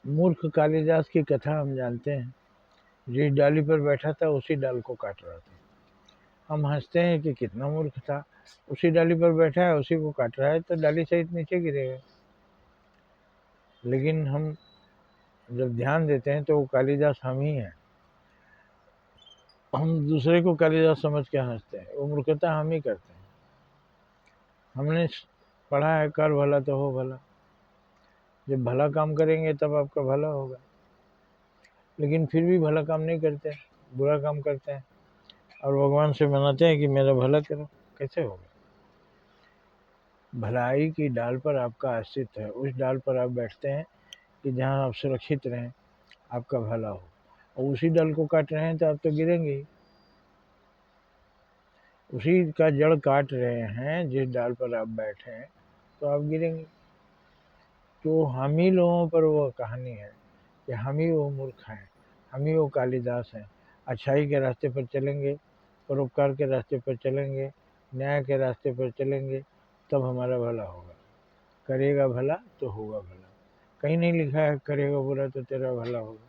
मूर्ख कालिदास की कथा हम जानते हैं। जिस डाली पर बैठा था उसी डाल को काट रहा था। हम हंसते हैं कि कितना मूर्ख था, उसी डाली पर बैठा है उसी को काट रहा है, तो डाली सहित नीचे गिरेगा। लेकिन हम जब ध्यान देते हैं तो वो कालिदास हम ही हैं। हम दूसरे को कालिदास समझ के हंसते हैं, वो मूर्खता हम ही करते हैं। हमने पढ़ा है कर भला तो हो भला। जब भला काम करेंगे तब आपका भला होगा, लेकिन फिर भी भला काम नहीं करते, बुरा काम करते हैं और भगवान से मनाते हैं कि मेरा भला करो। कैसे होगा? भलाई की डाल पर आपका अस्तित्व है, उस डाल पर आप बैठते हैं कि जहाँ आप सुरक्षित रहें, आपका भला हो, और उसी डाल को काट रहे हैं तो आप तो गिरेंगे ही। उसी का जड़ काट रहे हैं जिस डाल पर आप बैठे हैं, तो आप गिरेंगे। तो हम ही लोगों पर वो कहानी है कि हम ही वो मूर्ख हैं, हम ही वो कालिदास हैं। अच्छाई के रास्ते पर चलेंगे, परोपकार के रास्ते पर चलेंगे, न्याय के रास्ते पर चलेंगे, तब हमारा भला होगा। करेगा भला तो होगा भला। कहीं नहीं लिखा है करेगा बुरा तो तेरा भला होगा।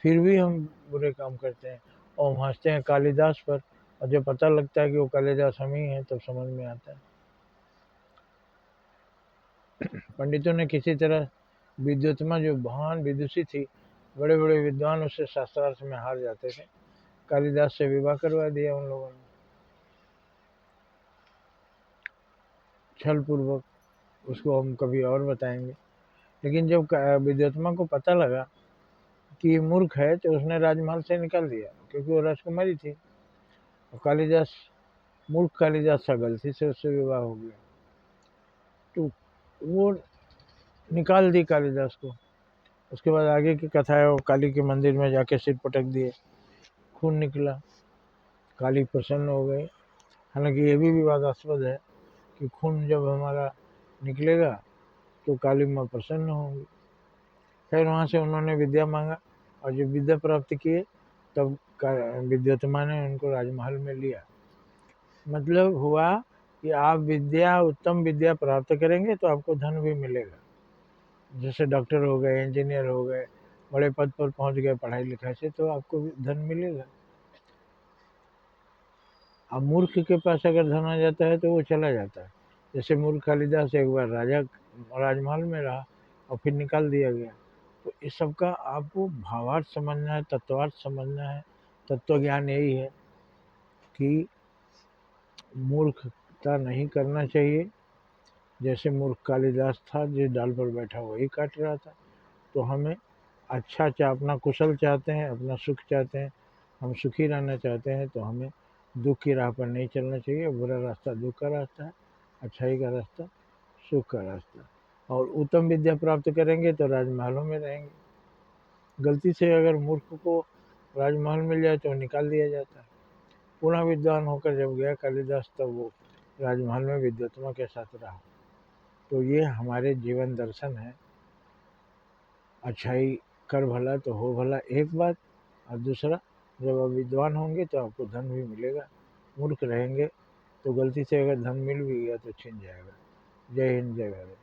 फिर भी हम बुरे काम करते हैं और हम हंसते हैं कालिदास पर, और जब पता लगता है कि वो कालिदास हम ही हैं तब समझ में आता है। पंडितों ने किसी तरह विद्युत्मा जो महान विदुषी थी, बड़े बड़े विद्वान उससे शास्त्रार्थ में हार जाते थे, कालिदास से विवाह करवा दिया उन लोगों ने छल पूर्वक। उसको हम कभी और बताएंगे। लेकिन जब विद्युत्मा को पता लगा कि ये मूर्ख है तो उसने राजमहल से निकाल दिया, क्योंकि वो राजकुमारी थी। और कालिदास मूर्ख कालिदास सा गलती से उससे विवाह हो गया, तो वो निकाल दी कालिदास को। उसके बाद आगे की कथा है, वो काली के मंदिर में जाके सिर पटक दिए, खून निकला, काली प्रसन्न हो गई। हालांकि ये भी विवादास्पद है कि खून जब हमारा निकलेगा तो काली माँ प्रसन्न होंगी। फिर वहाँ से उन्होंने विद्या मांगा, और जब विद्या प्राप्त किए तब विद्योत्मा ने उनको राजमहल में लिया। मतलब हुआ कि आप विद्या, उत्तम विद्या प्राप्त करेंगे तो आपको धन भी मिलेगा। जैसे डॉक्टर हो गए, इंजीनियर हो गए, बड़े पद पर पहुंच गए पढ़ाई लिखाई से, तो आपको भी धन मिलेगा। अब मूर्ख के पास अगर धन आ जाता है तो वो चला जाता है। जैसे मूर्ख कालिदास एक बार राजमहल में रहा और फिर निकाल दिया गया। तो इस सब का आपको भावार्थ समझना है, तत्वार्थ समझना है। तत्व ज्ञान यही है कि मूर्खता नहीं करना चाहिए। जैसे मूर्ख कालिदास था, जिस डाल पर बैठा वही काट रहा था। तो हमें अच्छा अपना कुशल चाहते हैं, अपना सुख चाहते हैं, हम सुखी रहना चाहते हैं, तो हमें दुख की राह पर नहीं चलना चाहिए। बुरा रास्ता दुख का रास्ता है, अच्छाई का रास्ता सुख का रास्ता है। और उत्तम विद्या प्राप्त करेंगे तो राजमहलों में रहेंगे। गलती से अगर मूर्ख को राजमहल मिल जाए तो निकाल दिया जाता है। पुनः विद्वान होकर जब गया कालिदास, तब वो राजमहल में विद्वत्मा के साथ रहा। तो ये हमारे जीवन दर्शन है। अच्छाई कर भला तो हो भला, एक बात। और दूसरा, जब आप विद्वान होंगे तो आपको धन भी मिलेगा। मूर्ख रहेंगे तो गलती से अगर धन मिल भी गया तो छिन जाएगा। जय हिंद, जय भारत।